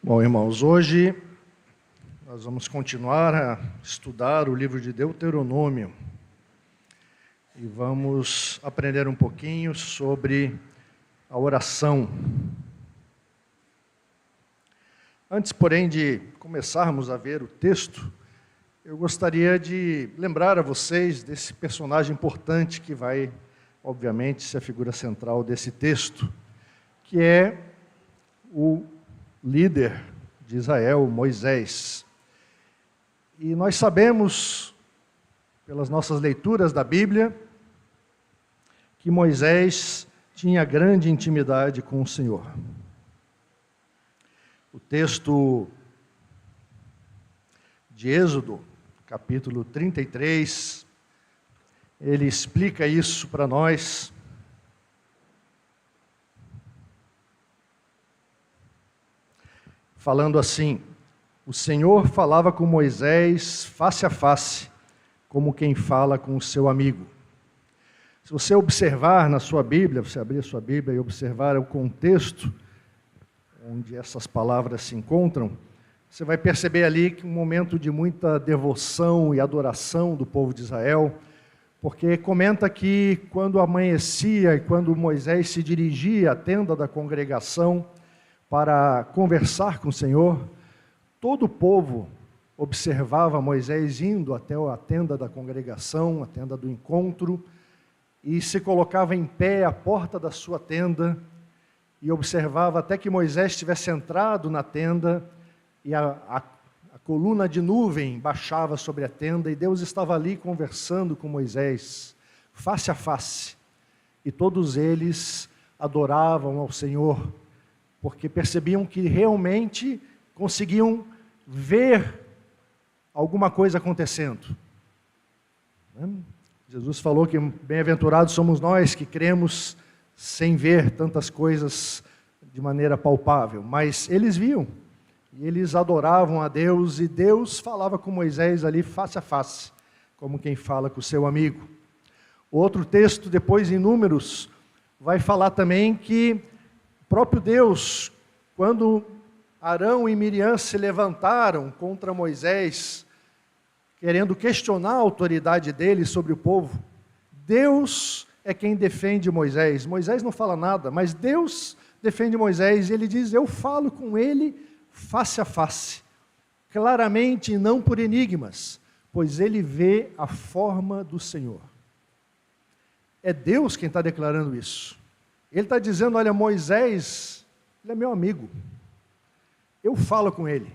Bom, irmãos, hoje nós vamos continuar a estudar o livro de Deuteronômio e vamos aprender um pouquinho sobre a oração. Antes, porém, de começarmos a ver o texto, eu gostaria de lembrar a vocês desse personagem importante que vai, obviamente, ser a figura central desse texto, que é o líder de Israel, Moisés. E nós sabemos, pelas nossas leituras da Bíblia, que Moisés tinha grande intimidade com o Senhor. O texto de Êxodo, capítulo 33, ele explica isso para nós. Falando assim: o Senhor falava com Moisés face a face, como quem fala com o seu amigo. Se você observar na sua Bíblia, você abrir a sua Bíblia e observar o contexto onde essas palavras se encontram, você vai perceber ali que um momento de muita devoção e adoração do povo de Israel, porque comenta que quando amanhecia e quando Moisés se dirigia à tenda da congregação para conversar com o Senhor, todo o povo observava Moisés indo até a tenda da congregação, a tenda do encontro, e se colocava em pé à porta da sua tenda e observava até que Moisés estivesse entrado na tenda e a coluna de nuvem baixava sobre a tenda e Deus estava ali conversando com Moisés, face a face. E todos eles adoravam ao Senhor, porque percebiam que realmente conseguiam ver alguma coisa acontecendo. Jesus falou que bem-aventurados somos nós que cremos sem ver tantas coisas de maneira palpável, mas eles viam, e eles adoravam a Deus, e Deus falava com Moisés ali face a face, como quem fala com o seu amigo. Outro texto, depois em Números, vai falar também que o próprio Deus, quando Arão e Miriam se levantaram contra Moisés, querendo questionar a autoridade dele sobre o povo, Deus é quem defende Moisés. Moisés não fala nada, mas Deus defende Moisés, e ele diz: eu falo com ele face a face, claramente e não por enigmas, pois ele vê a forma do Senhor. É Deus quem está declarando isso. Ele está dizendo: olha, Moisés, ele é meu amigo, eu falo com ele,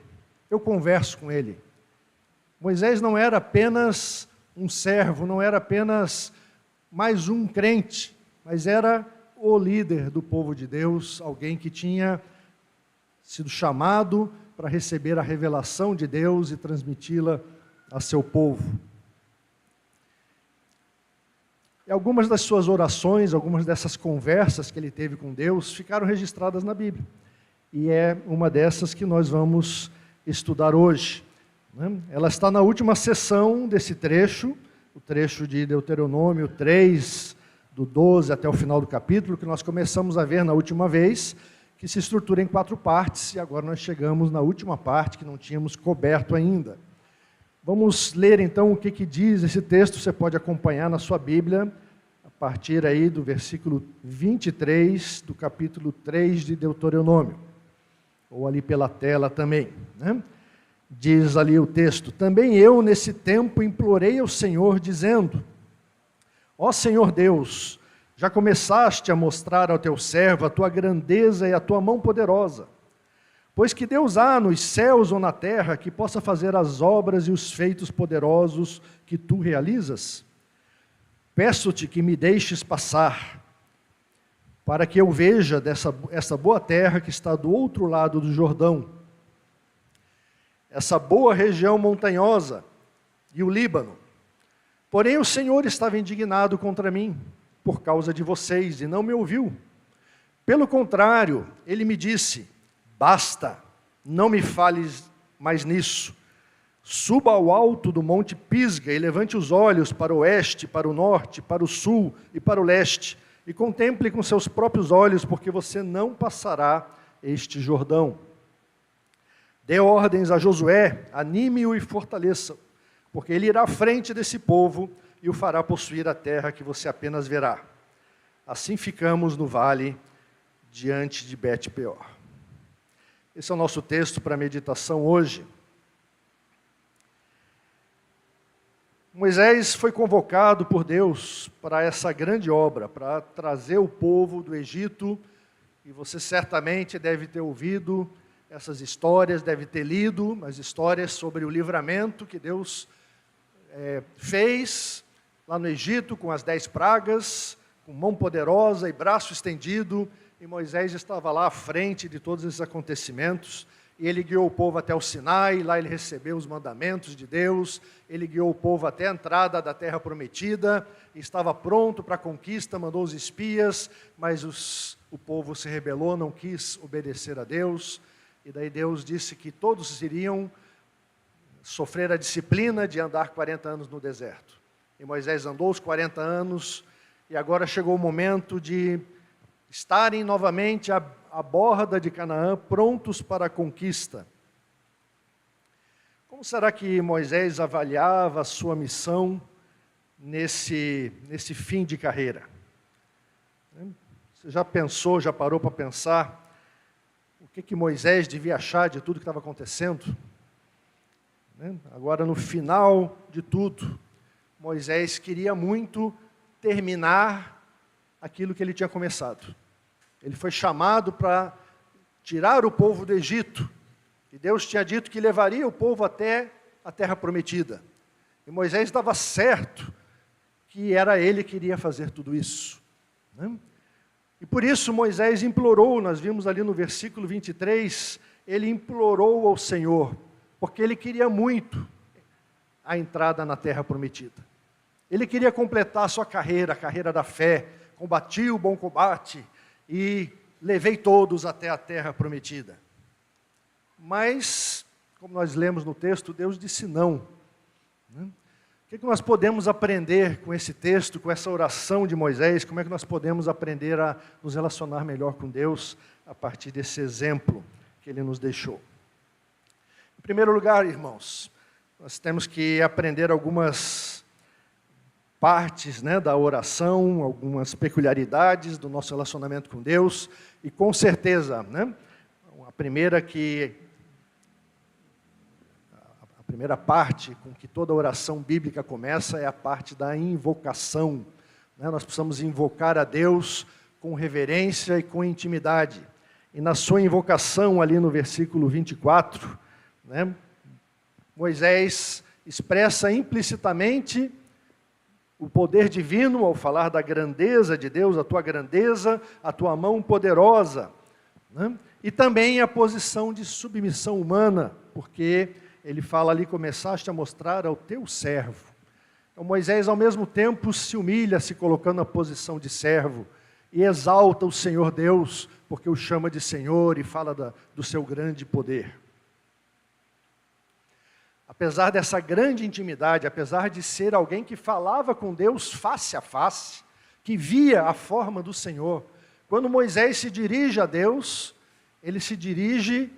eu converso com ele. Moisés não era apenas um servo, não era apenas mais um crente, mas era o líder do povo de Deus, alguém que tinha sido chamado para receber a revelação de Deus e transmiti-la a seu povo. E algumas das suas orações, algumas dessas conversas que ele teve com Deus, ficaram registradas na Bíblia. E é uma dessas que nós vamos estudar hoje. Ela está na última sessão desse trecho, o trecho de Deuteronômio 3, do 12 até o final do capítulo, que nós começamos a ver na última vez, que se estrutura em 4 partes, e agora nós chegamos na última parte, que não tínhamos coberto ainda. Vamos ler então o que diz esse texto. Você pode acompanhar na sua Bíblia, a partir aí do versículo 23 do capítulo 3 de Deuteronômio, ou ali pela tela também, Diz ali o texto: também eu nesse tempo implorei ao Senhor dizendo: ó Senhor Deus, já começaste a mostrar ao teu servo a tua grandeza e a tua mão poderosa. Pois que Deus há nos céus ou na terra que possa fazer as obras e os feitos poderosos que tu realizas? Peço-te que me deixes passar, para que eu veja essa boa terra que está do outro lado do Jordão, essa boa região montanhosa e o Líbano. Porém o Senhor estava indignado contra mim, por causa de vocês, e não me ouviu. Pelo contrário, ele me disse: basta, não me fales mais nisso. Suba ao alto do monte Pisga e levante os olhos para o oeste, para o norte, para o sul e para o leste, e contemple com seus próprios olhos, porque você não passará este Jordão. Dê ordens a Josué, anime-o e fortaleça-o, porque ele irá à frente desse povo e o fará possuir a terra que você apenas verá. Assim ficamos no vale diante de Bet-peor. Esse é o nosso texto para meditação hoje. Moisés foi convocado por Deus para essa grande obra, para trazer o povo do Egito, e você certamente deve ter ouvido essas histórias, deve ter lido as histórias sobre o livramento que Deus fez lá no Egito com as 10 pragas, com mão poderosa e braço estendido, e Moisés estava lá à frente de todos esses acontecimentos, e ele guiou o povo até o Sinai, lá ele recebeu os mandamentos de Deus, ele guiou o povo até a entrada da terra prometida, estava pronto para a conquista, mandou os espias, mas o povo se rebelou, não quis obedecer a Deus, e daí Deus disse que todos iriam sofrer a disciplina de andar 40 anos no deserto. E Moisés andou os 40 anos, e agora chegou o momento de estarem novamente à borda de Canaã, prontos para a conquista. Como será que Moisés avaliava a sua missão nesse fim de carreira? Você já pensou, já parou para pensar o que Moisés devia achar de tudo que estava acontecendo? Agora, no final de tudo, Moisés queria muito terminar aquilo que ele tinha começado. Ele foi chamado para tirar o povo do Egito, e Deus tinha dito que levaria o povo até a terra prometida. E Moisés estava certo que era ele que iria fazer tudo isso. E por isso Moisés implorou, nós vimos ali no versículo 23, ele implorou ao Senhor, porque ele queria muito a entrada na terra prometida. Ele queria completar a sua carreira, a carreira da fé, combati o bom combate e levei todos até a terra prometida. Mas, como nós lemos no texto, Deus disse não. O que nós podemos aprender com esse texto, com essa oração de Moisés? Como é que nós podemos aprender a nos relacionar melhor com Deus a partir desse exemplo que Ele nos deixou? Em primeiro lugar, irmãos, nós temos que aprender algumas partes da oração, algumas peculiaridades do nosso relacionamento com Deus, e com certeza, a primeira parte com que toda oração bíblica começa é a parte da invocação. Nós precisamos invocar a Deus com reverência e com intimidade. E na sua invocação, ali no versículo 24, Moisés expressa implicitamente o poder divino ao falar da grandeza de Deus, a tua grandeza, a tua mão poderosa. E também a posição de submissão humana, porque ele fala ali, começaste a mostrar ao teu servo. Então Moisés ao mesmo tempo se humilha, se colocando na posição de servo, e exalta o Senhor Deus, porque o chama de Senhor e fala do seu grande poder. Apesar dessa grande intimidade, apesar de ser alguém que falava com Deus face a face, que via a forma do Senhor, quando Moisés se dirige a Deus, ele se dirige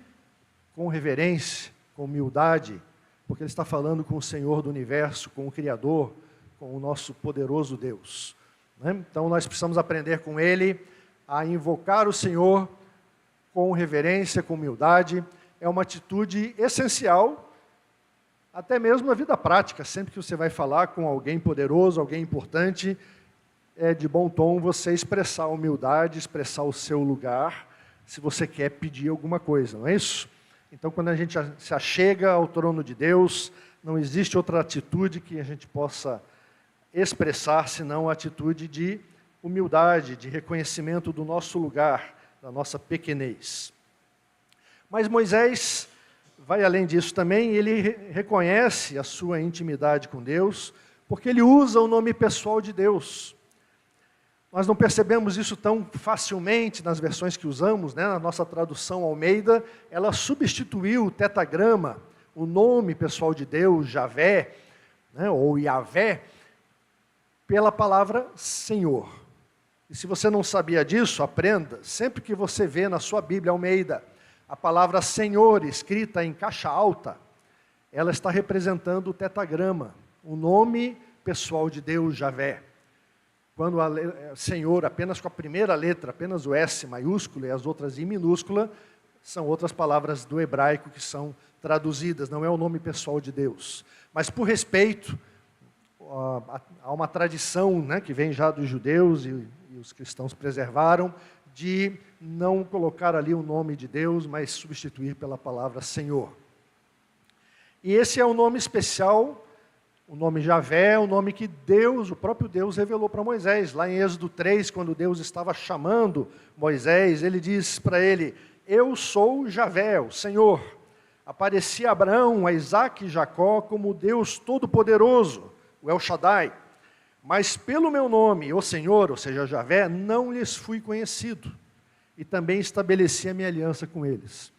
com reverência, com humildade, porque ele está falando com o Senhor do universo, com o Criador, com o nosso poderoso Deus. Então nós precisamos aprender com ele a invocar o Senhor com reverência, com humildade. É uma atitude essencial, até mesmo na vida prática. Sempre que você vai falar com alguém poderoso, alguém importante, é de bom tom você expressar a humildade, expressar o seu lugar, se você quer pedir alguma coisa, não é isso? Então, quando a gente se achega ao trono de Deus, não existe outra atitude que a gente possa expressar, senão a atitude de humildade, de reconhecimento do nosso lugar, da nossa pequenez. Mas Moisés vai além disso também, ele reconhece a sua intimidade com Deus, porque ele usa o nome pessoal de Deus. Nós não percebemos isso tão facilmente nas versões que usamos, na nossa tradução Almeida, ela substituiu o tetagrama, o nome pessoal de Deus, Javé, ou Yavé, pela palavra Senhor. E se você não sabia disso, aprenda, sempre que você vê na sua Bíblia Almeida a palavra Senhor, escrita em caixa alta, ela está representando o tetagrama, o nome pessoal de Deus, Javé. Quando Senhor, apenas com a primeira letra, apenas o S maiúsculo e as outras em minúscula, são outras palavras do hebraico que são traduzidas, não é o nome pessoal de Deus. Mas por respeito, há uma tradição, né, que vem já dos judeus e os cristãos preservaram, de não colocar ali o nome de Deus, mas substituir pela palavra Senhor. E esse é o nome especial, o nome Javé, o nome que Deus, o próprio Deus, revelou para Moisés. Lá em Êxodo 3, quando Deus estava chamando Moisés, ele diz para ele: eu sou Javé, o Senhor. Apareci a Abraão, a Isaque e Jacó como Deus Todo-Poderoso, o El Shaddai. Mas pelo meu nome, o Senhor, ou seja, Javé, não lhes fui conhecido. E também estabeleci a minha aliança com eles.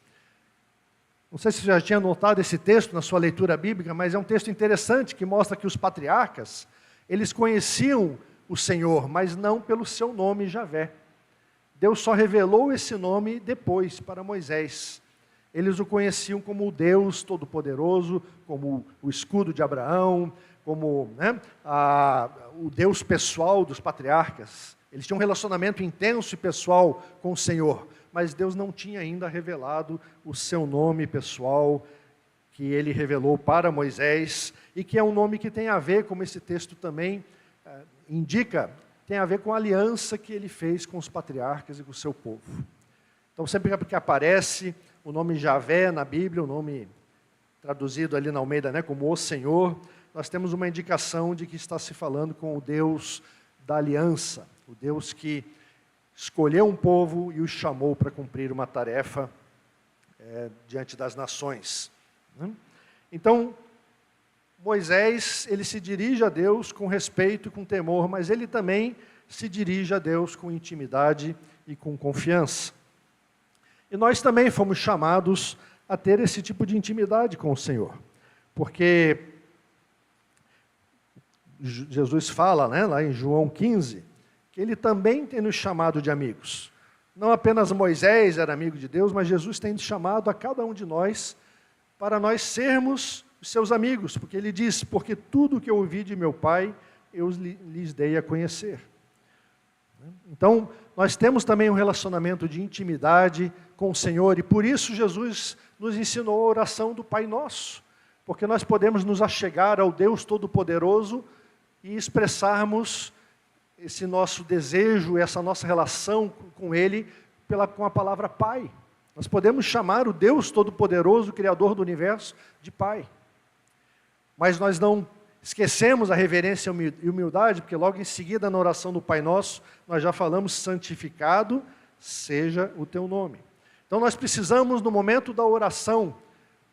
Não sei se você já tinha notado esse texto na sua leitura bíblica, mas é um texto interessante que mostra que os patriarcas, eles conheciam o Senhor, mas não pelo seu nome Javé. Deus só revelou esse nome depois para Moisés. Eles o conheciam como o Deus Todo-Poderoso, como o escudo de Abraão, como, né, o Deus pessoal dos patriarcas. Eles tinham um relacionamento intenso e pessoal com o Senhor, mas Deus não tinha ainda revelado o seu nome pessoal, que ele revelou para Moisés, e que é um nome que tem a ver, como esse texto também indica, tem a ver com a aliança que ele fez com os patriarcas e com o seu povo. Então, sempre que aparece o nome Javé na Bíblia, o nome traduzido ali na Almeida, né, como o Senhor, nós temos uma indicação de que está se falando com o Deus da aliança, o Deus que escolheu um povo e o chamou para cumprir uma tarefa diante das nações. Né? Então, Moisés, ele se dirige a Deus com respeito e com temor, mas ele também se dirige a Deus com intimidade e com confiança. E nós também fomos chamados a ter esse tipo de intimidade com o Senhor, porque Jesus fala, né, lá em João 15, que ele também tem nos chamado de amigos. Não apenas Moisés era amigo de Deus, mas Jesus tem chamado a cada um de nós para nós sermos os seus amigos, porque ele diz: porque tudo que eu ouvi de meu Pai, eu lhes dei a conhecer. Então, nós temos também um relacionamento de intimidade com o Senhor, e por isso Jesus nos ensinou a oração do Pai Nosso, porque nós podemos nos achegar ao Deus Todo-Poderoso e expressarmos esse nosso desejo, essa nossa relação com Ele, com a palavra Pai. Nós podemos chamar o Deus Todo-Poderoso, Criador do Universo, de Pai. Mas nós não esquecemos a reverência e humildade, porque logo em seguida, na oração do Pai Nosso, nós já falamos: santificado seja o teu nome. Então nós precisamos, no momento da oração,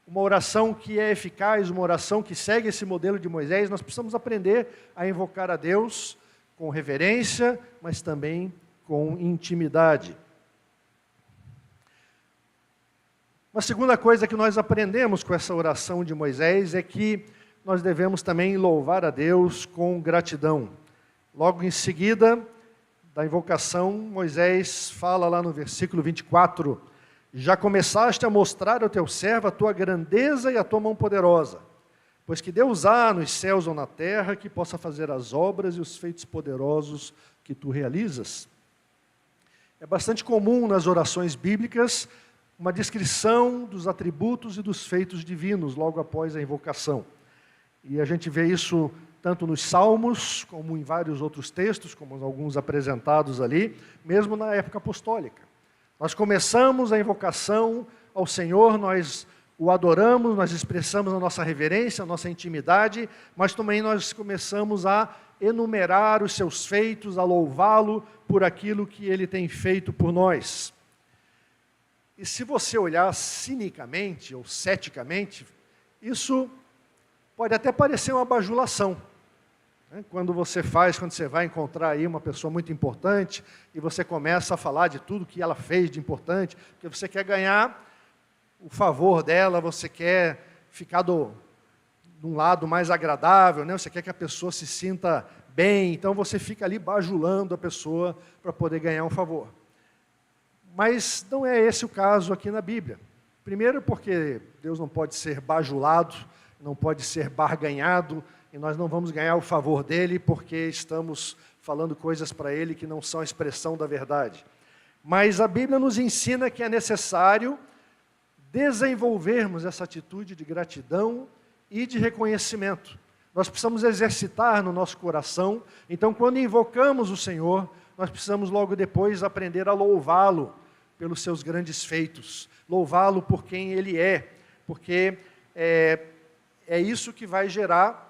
uma oração que é eficaz, uma oração que segue esse modelo de Moisés, nós precisamos aprender a invocar a Deus com reverência, mas também com intimidade. Uma segunda coisa que nós aprendemos com essa oração de Moisés é que nós devemos também louvar a Deus com gratidão. Logo em seguida da invocação, Moisés fala lá no versículo 24: já começaste a mostrar ao teu servo a tua grandeza e a tua mão poderosa, pois que Deus há nos céus ou na terra que possa fazer as obras e os feitos poderosos que tu realizas. É bastante comum nas orações bíblicas uma descrição dos atributos e dos feitos divinos logo após a invocação. E a gente vê isso tanto nos Salmos, como em vários outros textos, como alguns apresentados ali, mesmo na época apostólica. Nós começamos a invocação ao Senhor, nós o adoramos, nós expressamos a nossa reverência, a nossa intimidade, mas também nós começamos a enumerar os seus feitos, a louvá-lo por aquilo que ele tem feito por nós. E se você olhar cinicamente ou ceticamente, isso pode até parecer uma bajulação. Quando você vai encontrar aí uma pessoa muito importante e você começa a falar de tudo que ela fez de importante, porque você quer ganhar o favor dela, você quer ficar de um lado mais agradável, né? Você quer que a pessoa se sinta bem, então você fica ali bajulando a pessoa para poder ganhar um favor. Mas não é esse o caso aqui na Bíblia. Primeiro porque Deus não pode ser bajulado, não pode ser barganhado, e nós não vamos ganhar o favor dele porque estamos falando coisas para ele que não são a expressão da verdade. Mas a Bíblia nos ensina que é necessário desenvolvermos essa atitude de gratidão e de reconhecimento. Nós precisamos exercitar no nosso coração. Então, quando invocamos o Senhor, nós precisamos logo depois aprender a louvá-lo pelos seus grandes feitos, louvá-lo por quem Ele é, porque é isso que vai gerar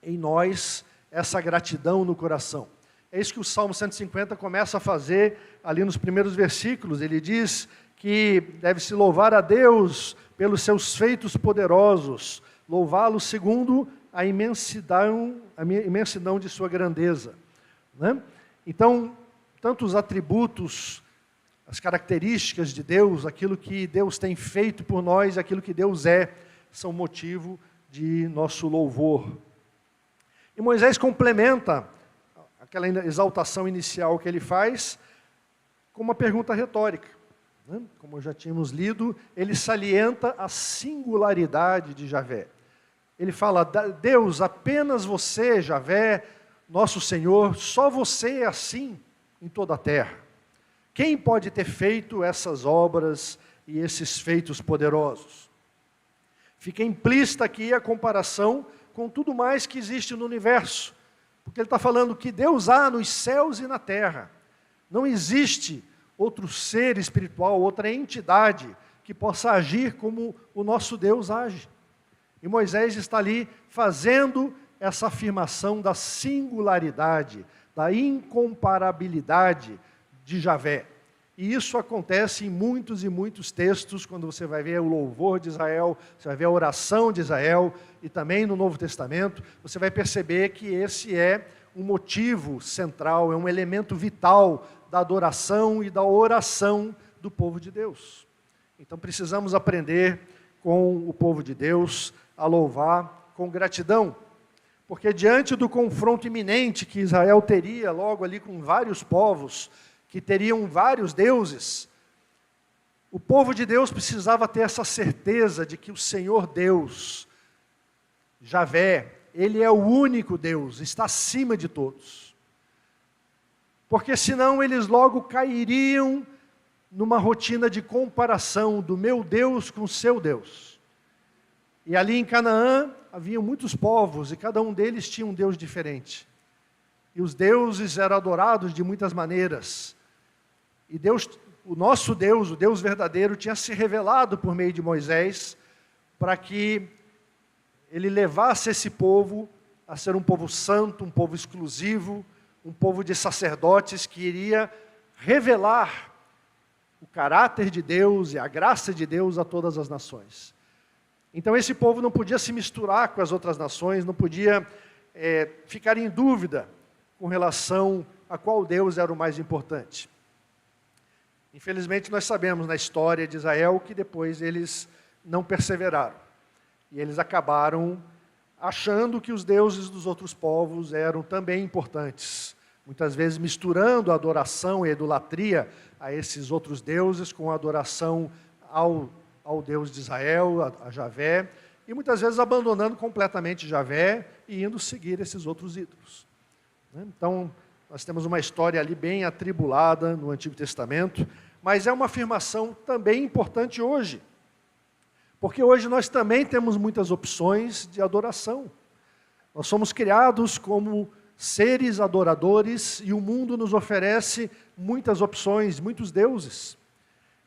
em nós essa gratidão no coração. É isso que o Salmo 150 começa a fazer ali nos primeiros versículos. Ele diz que deve-se louvar a Deus pelos seus feitos poderosos, louvá-lo segundo a imensidão de sua grandeza. Né? Então, tanto os atributos, as características de Deus, aquilo que Deus tem feito por nós, aquilo que Deus é, são motivo de nosso louvor. E Moisés complementa aquela exaltação inicial que ele faz com uma pergunta retórica. Né? Como já tínhamos lido, ele salienta a singularidade de Javé. Ele fala: Deus, apenas você, Javé, nosso Senhor, só você é assim em toda a terra. Quem pode ter feito essas obras e esses feitos poderosos? Fica implícita aqui a comparação com tudo mais que existe no universo, porque ele está falando que Deus há nos céus e na terra. Não existe outro ser espiritual, outra entidade que possa agir como o nosso Deus age. E Moisés está ali fazendo essa afirmação da singularidade, da incomparabilidade de Javé. E isso acontece em muitos e muitos textos, quando você vai ver o louvor de Israel, você vai ver a oração de Israel, e também no Novo Testamento, você vai perceber que esse é um motivo central, é um elemento vital da adoração e da oração do povo de Deus. Então precisamos aprender com o povo de Deus a louvar com gratidão, porque diante do confronto iminente que Israel teria logo ali com vários povos, que teriam vários deuses, o povo de Deus precisava ter essa certeza de que o Senhor Deus, Javé, Ele é o único Deus, está acima de todos. Porque senão eles logo cairiam numa rotina de comparação do meu Deus com o seu Deus. E ali em Canaã havia muitos povos e cada um deles tinha um Deus diferente. E os deuses eram adorados de muitas maneiras. E Deus, o nosso Deus, o Deus verdadeiro, tinha se revelado por meio de Moisés para que ele levasse esse povo a ser um povo santo, um povo exclusivo, um povo de sacerdotes que iria revelar o caráter de Deus e a graça de Deus a todas as nações. Então esse povo não podia se misturar com as outras nações, não podia ficar em dúvida com relação a qual Deus era o mais importante. Infelizmente nós sabemos na história de Israel que depois eles não perseveraram. E eles acabaram achando que os deuses dos outros povos eram também importantes. Muitas vezes misturando a adoração e a idolatria a esses outros deuses com a adoração ao Deus de Israel, a Javé, e muitas vezes abandonando completamente Javé e indo seguir esses outros ídolos. Então, nós temos uma história ali bem atribulada no Antigo Testamento, mas é uma afirmação também importante hoje, porque hoje nós também temos muitas opções de adoração. Nós somos criados como seres adoradores e o mundo nos oferece muitas opções, muitos deuses.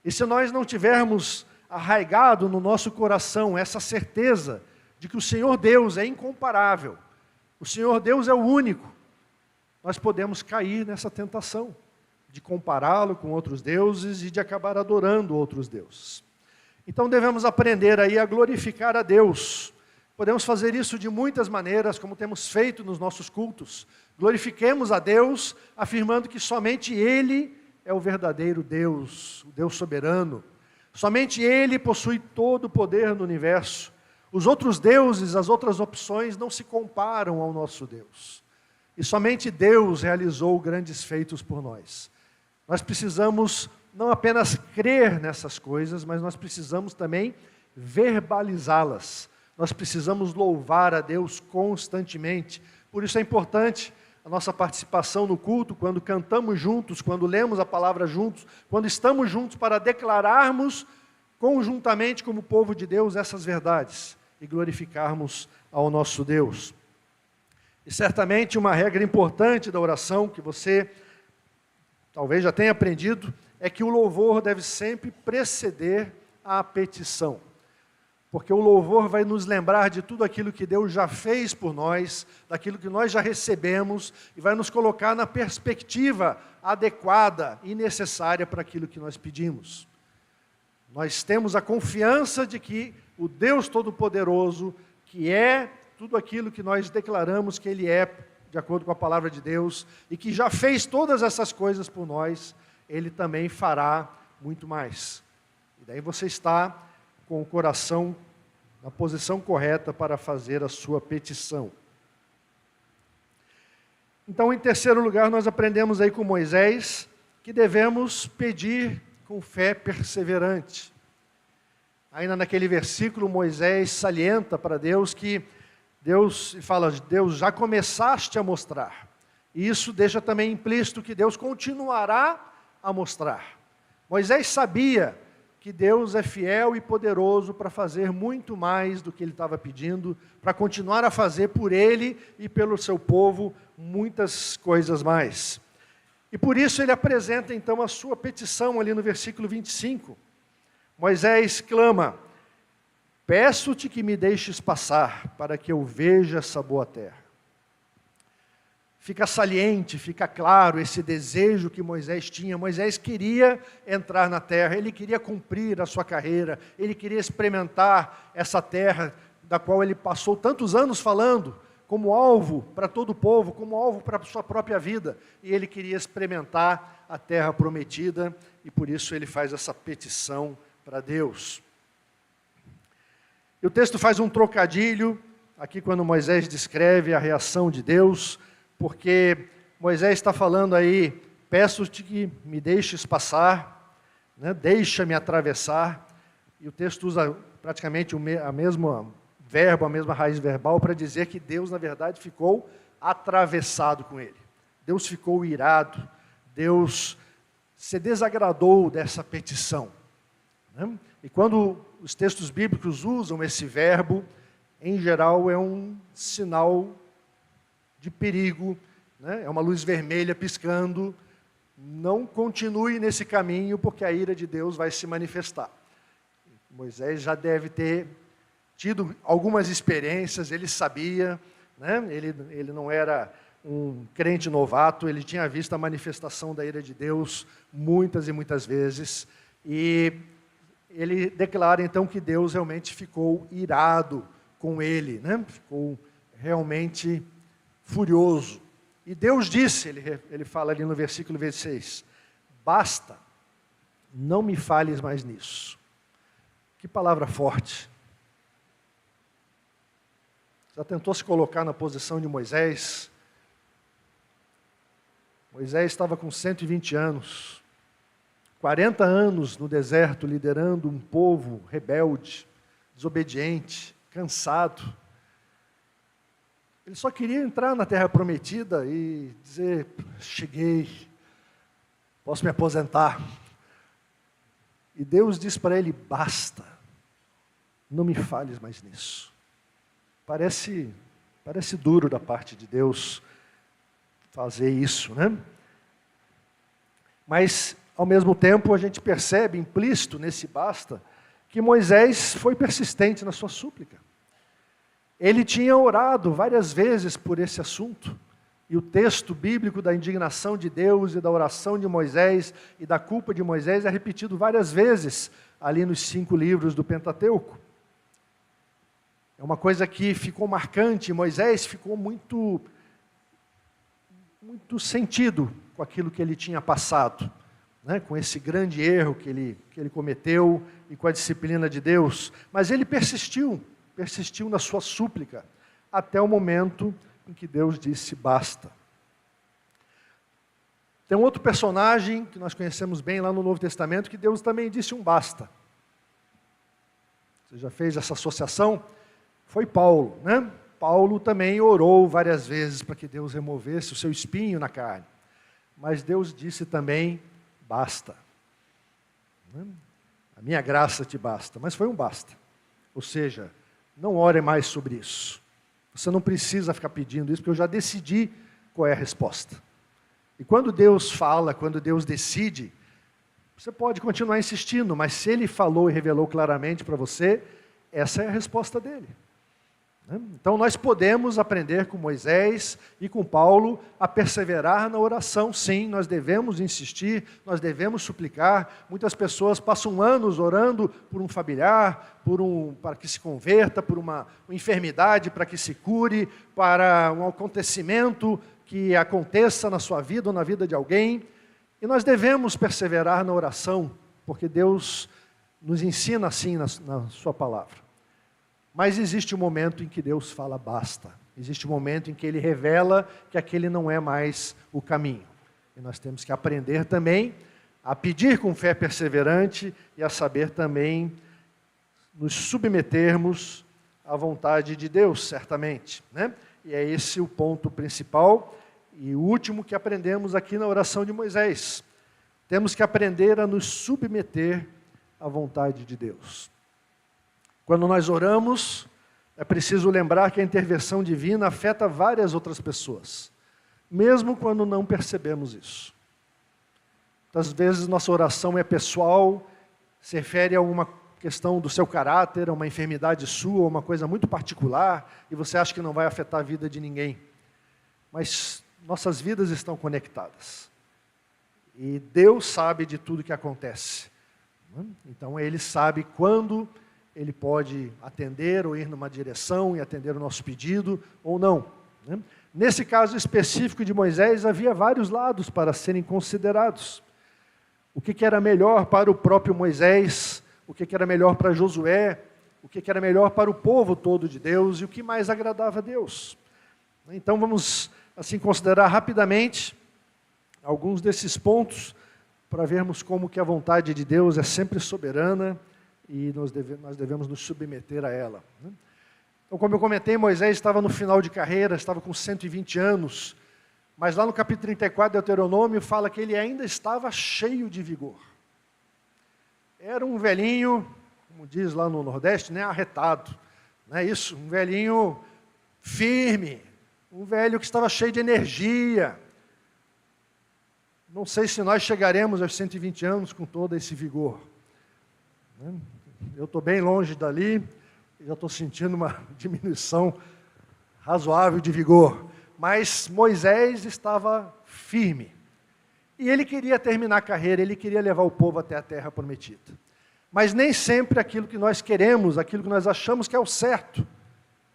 E se nós não tivermos arraigado no nosso coração essa certeza de que o Senhor Deus é incomparável, o Senhor Deus é o único, nós podemos cair nessa tentação de compará-lo com outros deuses e de acabar adorando outros deuses. Então devemos aprender aí a glorificar a Deus. Podemos fazer isso de muitas maneiras, como temos feito nos nossos cultos. Glorifiquemos a Deus, afirmando que somente Ele é o verdadeiro Deus, o Deus soberano. Somente Ele possui todo o poder no universo. Os outros deuses, as outras opções não se comparam ao nosso Deus. E somente Deus realizou grandes feitos por nós. Nós precisamos não apenas crer nessas coisas, mas nós precisamos também verbalizá-las. Nós precisamos louvar a Deus constantemente. Por isso é importante a nossa participação no culto, quando cantamos juntos, quando lemos a palavra juntos, quando estamos juntos para declararmos conjuntamente como povo de Deus essas verdades e glorificarmos ao nosso Deus. E certamente uma regra importante da oração, que você talvez já tenha aprendido, é que o louvor deve sempre preceder a petição. Porque o louvor vai nos lembrar de tudo aquilo que Deus já fez por nós, daquilo que nós já recebemos, e vai nos colocar na perspectiva adequada e necessária para aquilo que nós pedimos. Nós temos a confiança de que o Deus Todo-Poderoso, que é tudo aquilo que nós declaramos que Ele é, de acordo com a palavra de Deus, e que já fez todas essas coisas por nós, Ele também fará muito mais. E daí você está com o coração na posição correta para fazer a sua petição. Então, em terceiro lugar, nós aprendemos aí com Moisés que devemos pedir com fé perseverante. Ainda naquele versículo, Moisés salienta para Deus que Deus fala, Deus, já começaste a mostrar. E isso deixa também implícito que Deus continuará a mostrar. Moisés sabia que Deus é fiel e poderoso para fazer muito mais do que ele estava pedindo, para continuar a fazer por ele e pelo seu povo muitas coisas mais. E por isso ele apresenta então a sua petição ali no versículo 25. Moisés clama: peço-te que me deixes passar, para que eu veja essa boa terra. Fica saliente, fica claro esse desejo que Moisés tinha. Moisés queria entrar na terra, ele queria cumprir a sua carreira, ele queria experimentar essa terra da qual ele passou tantos anos falando, como alvo para todo o povo, como alvo para a sua própria vida. E ele queria experimentar a terra prometida, e por isso ele faz essa petição para Deus. E o texto faz um trocadilho, aqui quando Moisés descreve a reação de Deus, porque Moisés está falando aí, peço-te que me deixes passar, né? Deixa-me atravessar, e o texto usa praticamente a mesma verbo, a mesma raiz verbal, para dizer que Deus, na verdade, ficou atravessado com ele. Deus ficou irado, Deus se desagradou dessa petição. Né? E quando os textos bíblicos usam esse verbo, em geral é um sinal de perigo, né? É uma luz vermelha piscando, não continue nesse caminho, porque a ira de Deus vai se manifestar. Moisés já deve ter tido algumas experiências, ele sabia, né? Ele não era um crente novato, ele tinha visto a manifestação da ira de Deus muitas e muitas vezes, e ele declara então que Deus realmente ficou irado com ele, né? Ficou realmente furioso. E Deus disse, ele fala ali no versículo 26, basta, não me fales mais nisso. Que palavra forte. Já tentou se colocar na posição de Moisés? Moisés estava com 120 anos, 40 anos no deserto, liderando um povo rebelde, desobediente, cansado. Ele só queria entrar na terra prometida e dizer, cheguei, posso me aposentar. E Deus diz para ele, basta, não me fales mais nisso. Parece duro da parte de Deus fazer isso, né? Mas, ao mesmo tempo, a gente percebe implícito nesse basta, que Moisés foi persistente na sua súplica. Ele tinha orado várias vezes por esse assunto, e o texto bíblico da indignação de Deus e da oração de Moisés e da culpa de Moisés é repetido várias vezes ali nos 5 livros do Pentateuco. É uma coisa que ficou marcante, Moisés ficou muito sentido com aquilo que ele tinha passado, né? Com esse grande erro que ele cometeu e com a disciplina de Deus, mas ele persistiu na sua súplica, até o momento em que Deus disse, basta. Tem um outro personagem que nós conhecemos bem lá no Novo Testamento, que Deus também disse um basta. Você já fez essa associação? Foi Paulo, né? Paulo também orou várias vezes para que Deus removesse o seu espinho na carne. Mas Deus disse também, basta. A minha graça te basta. Mas foi um basta. Ou seja, não ore mais sobre isso. Você não precisa ficar pedindo isso, porque eu já decidi qual é a resposta. E quando Deus fala, quando Deus decide, você pode continuar insistindo, mas se Ele falou e revelou claramente para você, essa é a resposta dele. Então nós podemos aprender com Moisés e com Paulo a perseverar na oração, sim, nós devemos insistir, nós devemos suplicar. Muitas pessoas passam anos orando por um familiar, para que se converta, por uma enfermidade para que se cure, para um acontecimento que aconteça na sua vida ou na vida de alguém. E nós devemos perseverar na oração, porque Deus nos ensina assim na sua palavra. Mas existe um momento em que Deus fala basta. Existe um momento em que Ele revela que aquele não é mais o caminho. E nós temos que aprender também a pedir com fé perseverante e a saber também nos submetermos à vontade de Deus, certamente, né? E é esse o ponto principal e o último que aprendemos aqui na oração de Moisés. Temos que aprender a nos submeter à vontade de Deus. Quando nós oramos, é preciso lembrar que a intervenção divina afeta várias outras pessoas, mesmo quando não percebemos isso. Muitas vezes nossa oração é pessoal, se refere a uma questão do seu caráter, a uma enfermidade sua, uma coisa muito particular, e você acha que não vai afetar a vida de ninguém. Mas nossas vidas estão conectadas. E Deus sabe de tudo que acontece. Então Ele sabe quando Ele pode atender ou ir numa direção e atender o nosso pedido ou não. Nesse caso específico de Moisés, havia vários lados para serem considerados. O que era melhor para o próprio Moisés, o que era melhor para Josué, o que era melhor para o povo todo de Deus e o que mais agradava a Deus. Então vamos assim considerar rapidamente alguns desses pontos para vermos como que a vontade de Deus é sempre soberana e nós devemos nos submeter a ela. Então, como eu comentei, Moisés estava no final de carreira, estava com 120 anos, mas lá no capítulo 34 de Deuteronômio fala que ele ainda estava cheio de vigor. Era um velhinho, como diz lá no Nordeste, né, arretado. Não é isso? Um velhinho firme, um velho que estava cheio de energia. Não sei se nós chegaremos aos 120 anos com todo esse vigor. Eu estou bem longe dali, já estou sentindo uma diminuição razoável de vigor. Mas Moisés estava firme. E ele queria terminar a carreira, ele queria levar o povo até a terra prometida. Mas nem sempre aquilo que nós queremos, aquilo que nós achamos que é o certo,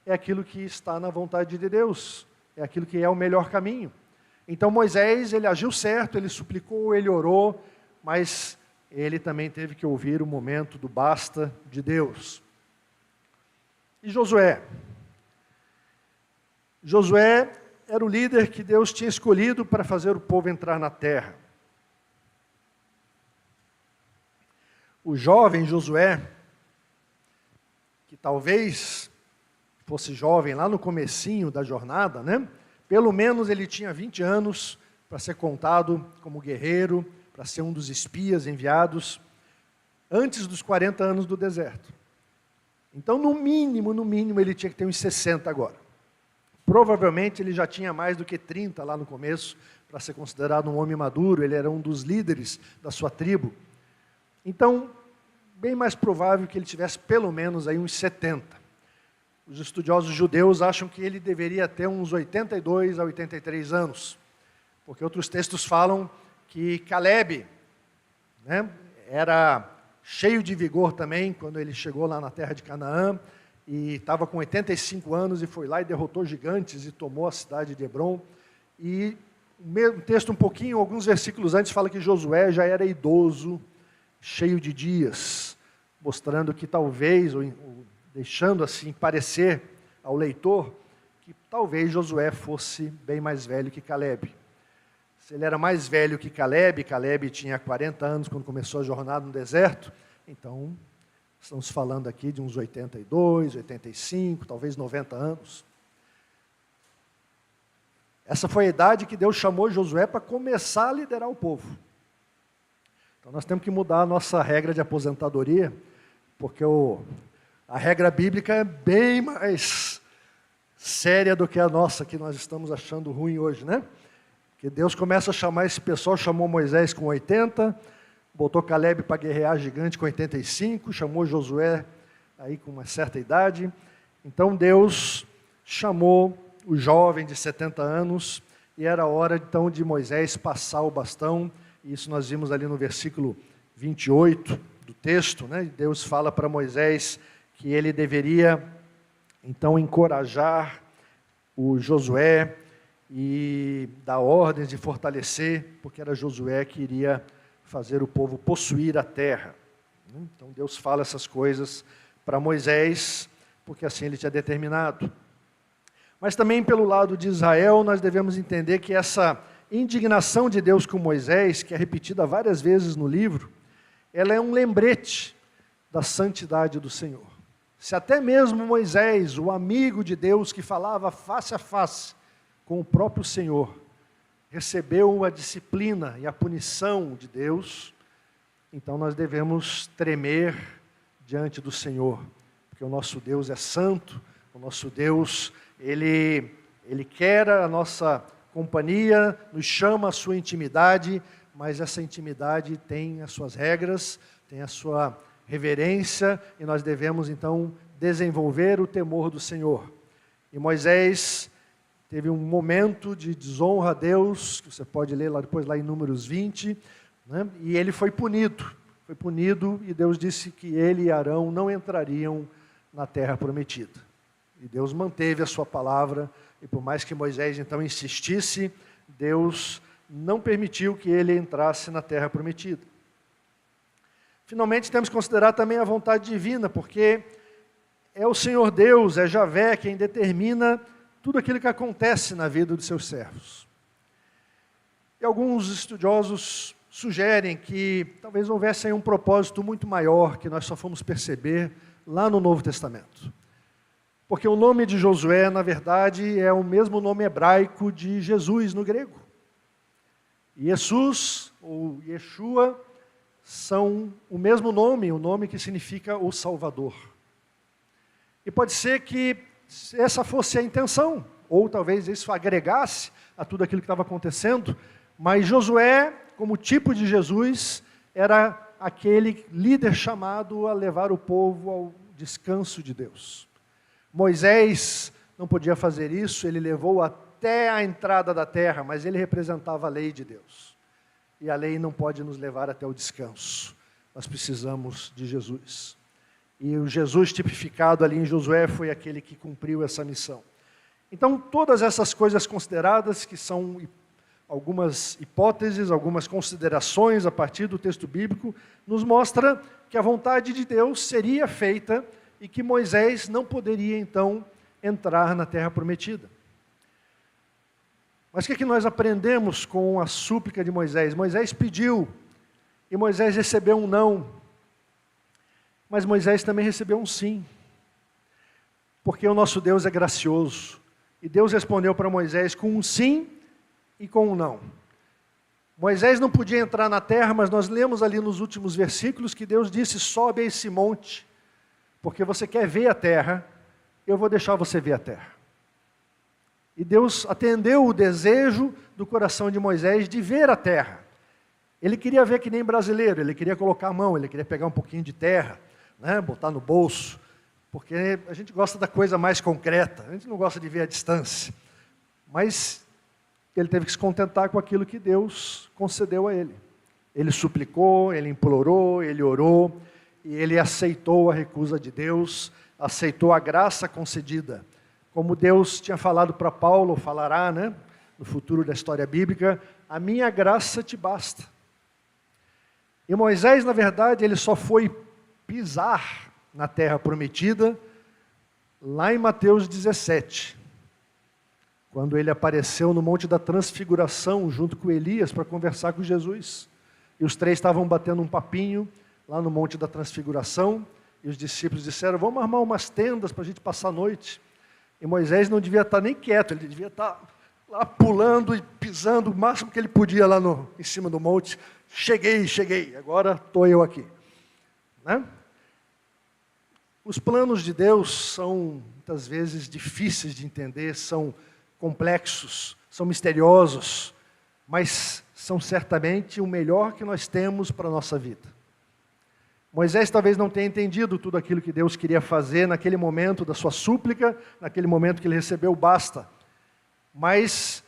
é aquilo que está na vontade de Deus, é aquilo que é o melhor caminho. Então Moisés, ele agiu certo, ele suplicou, ele orou, mas ele também teve que ouvir o momento do basta de Deus. E Josué? Josué era o líder que Deus tinha escolhido para fazer o povo entrar na terra. O jovem Josué, que talvez fosse jovem lá no comecinho da jornada, né? Pelo menos ele tinha 20 anos para ser contado como guerreiro, para ser um dos espias enviados, antes dos 40 anos do deserto. Então, no mínimo, ele tinha que ter uns 60 agora. Provavelmente ele já tinha mais do que 30 lá no começo, para ser considerado um homem maduro, ele era um dos líderes da sua tribo. Então, bem mais provável que ele tivesse pelo menos aí uns 70. Os estudiosos judeus acham que ele deveria ter uns 82 a 83 anos, porque outros textos falam que Caleb, né, era cheio de vigor também, quando ele chegou lá na terra de Canaã, e estava com 85 anos e foi lá e derrotou gigantes e tomou a cidade de Hebrom. E um texto alguns versículos antes, fala que Josué já era idoso, cheio de dias, mostrando que talvez, ou deixando assim parecer ao leitor, que talvez Josué fosse bem mais velho que Caleb. se ele era mais velho que Caleb. Caleb tinha 40 anos quando começou a jornada no deserto, então estamos falando aqui de uns 82, 85, talvez 90 anos. Essa foi a idade que Deus chamou Josué para começar a liderar o povo. Então nós temos que mudar a nossa regra de aposentadoria, porque a regra bíblica é bem mais séria do que a nossa, que nós estamos achando ruim hoje, né? Que Deus começa a chamar esse pessoal, chamou Moisés com 80, botou Caleb para guerrear gigante com 85, chamou Josué aí com uma certa idade. Então Deus chamou o jovem de 70 anos, e era hora então de Moisés passar o bastão. Isso nós vimos ali no versículo 28 do texto, né? Deus fala para Moisés que ele deveria então encorajar o Josué e dar ordens de fortalecer, porque era Josué que iria fazer o povo possuir a terra. Então Deus fala essas coisas para Moisés, porque assim ele tinha determinado. Mas também pelo lado de Israel, nós devemos entender que essa indignação de Deus com Moisés, que é repetida várias vezes no livro, ela é um lembrete da santidade do Senhor. Se até mesmo Moisés, o amigo de Deus que falava face a face com o próprio Senhor, recebeu a disciplina e a punição de Deus, então nós devemos tremer diante do Senhor, porque o nosso Deus é santo, o nosso Deus, Ele quer a nossa companhia, nos chama à sua intimidade, mas essa intimidade tem as suas regras, tem a sua reverência, e nós devemos então desenvolver o temor do Senhor. E Moisés teve um momento de desonra a Deus, que você pode ler depois lá em Números 20, né? E ele foi punido, e Deus disse que ele e Arão não entrariam na terra prometida. E Deus manteve a sua palavra, e por mais que Moisés então insistisse, Deus não permitiu que ele entrasse na terra prometida. Finalmente temos que considerar também a vontade divina, porque é o Senhor Deus, é Javé quem determina tudo aquilo que acontece na vida dos seus servos. E alguns estudiosos sugerem que talvez houvesse aí um propósito muito maior, que nós só fomos perceber lá no Novo Testamento. Porque o nome de Josué, na verdade, é o mesmo nome hebraico de Jesus no grego. Jesus, ou Yeshua, são o mesmo nome, o nome que significa o Salvador. E pode ser que essa fosse a intenção, ou talvez isso agregasse a tudo aquilo que estava acontecendo, mas Josué, como tipo de Jesus, era aquele líder chamado a levar o povo ao descanso de Deus. Moisés não podia fazer isso, ele levou até a entrada da terra, mas ele representava a lei de Deus. E a lei não pode nos levar até o descanso. Nós precisamos de Jesus. E o Jesus tipificado ali em Josué foi aquele que cumpriu essa missão. Então, todas essas coisas consideradas, que são algumas hipóteses, algumas considerações a partir do texto bíblico, nos mostra que a vontade de Deus seria feita e que Moisés não poderia, então, entrar na terra prometida. Mas o que é que nós aprendemos com a súplica de Moisés? Moisés pediu, e Moisés recebeu um não. Mas Moisés também recebeu um sim. Porque o nosso Deus é gracioso. E Deus respondeu para Moisés com um sim e com um não. Moisés não podia entrar na terra, mas nós lemos ali nos últimos versículos que Deus disse: sobe a esse monte, porque você quer ver a terra, eu vou deixar você ver a terra. E Deus atendeu o desejo do coração de Moisés de ver a terra. Ele queria ver que nem brasileiro, ele queria colocar a mão, ele queria pegar um pouquinho de terra, né, botar no bolso, porque a gente gosta da coisa mais concreta, a gente não gosta de ver a distância. Mas ele teve que se contentar com aquilo que Deus concedeu a ele. Ele suplicou, ele implorou, ele orou, e ele aceitou a recusa de Deus, aceitou a graça concedida. Como Deus tinha falado para Paulo, falará, né, no futuro da história bíblica, a minha graça te basta. E Moisés, na verdade, ele só foi pisar na terra prometida lá em Mateus 17. quando ele apareceu no Monte da Transfiguração, junto com Elias, para conversar com Jesus. E os três estavam batendo um papinho lá no Monte da Transfiguração, e os discípulos disseram, vamos armar umas tendas para a gente passar a noite. E Moisés não devia estar nem quieto, ele devia estar lá pulando e pisando o máximo que ele podia lá em cima do monte. Cheguei, agora estou eu aqui. Né? Os planos de Deus são, muitas vezes, difíceis de entender, são complexos, são misteriosos, mas são certamente o melhor que nós temos para a nossa vida. Moisés talvez não tenha entendido tudo aquilo que Deus queria fazer naquele momento da sua súplica, naquele momento que ele recebeu o basta. Mas,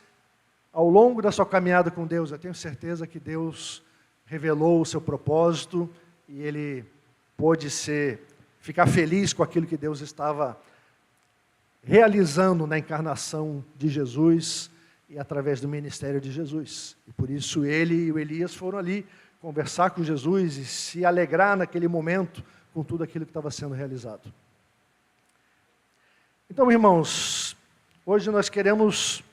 ao longo da sua caminhada com Deus, eu tenho certeza que Deus revelou o seu propósito e ele pôde ficar feliz com aquilo que Deus estava realizando na encarnação de Jesus e através do ministério de Jesus. E por isso ele e o Elias foram ali conversar com Jesus e se alegrar naquele momento com tudo aquilo que estava sendo realizado. Então, irmãos, hoje nós queremos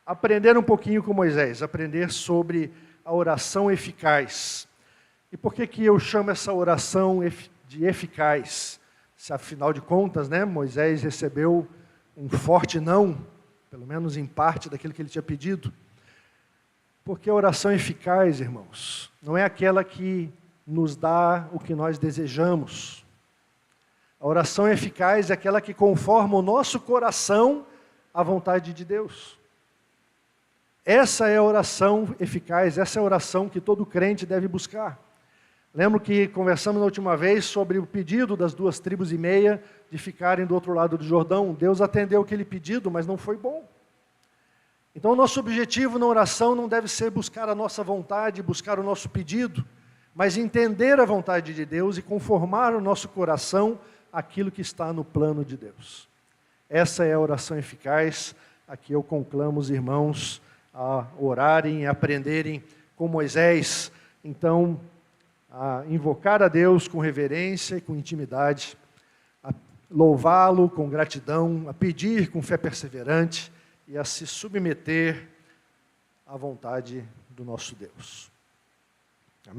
aprender um pouquinho com Moisés, aprender sobre a oração eficaz. E por que eu chamo essa oração de eficaz? Se afinal de contas, Moisés recebeu um forte não, pelo menos em parte daquilo que ele tinha pedido. Porque a oração eficaz, irmãos, não é aquela que nos dá o que nós desejamos. A oração eficaz é aquela que conforma o nosso coração à vontade de Deus. Essa é a oração eficaz, essa é a oração que todo crente deve buscar. Lembro que conversamos na última vez sobre o pedido das 2,5 tribos de ficarem do outro lado do Jordão. Deus atendeu aquele pedido, mas não foi bom. Então, o nosso objetivo na oração não deve ser buscar a nossa vontade, buscar o nosso pedido, mas entender a vontade de Deus e conformar o nosso coração àquilo que está no plano de Deus. Essa é a oração eficaz, a que eu conclamo os irmãos a orarem e aprenderem com Moisés. Então, a invocar a Deus com reverência e com intimidade, a louvá-lo com gratidão, a pedir com fé perseverante, e a se submeter à vontade do nosso Deus. Amém?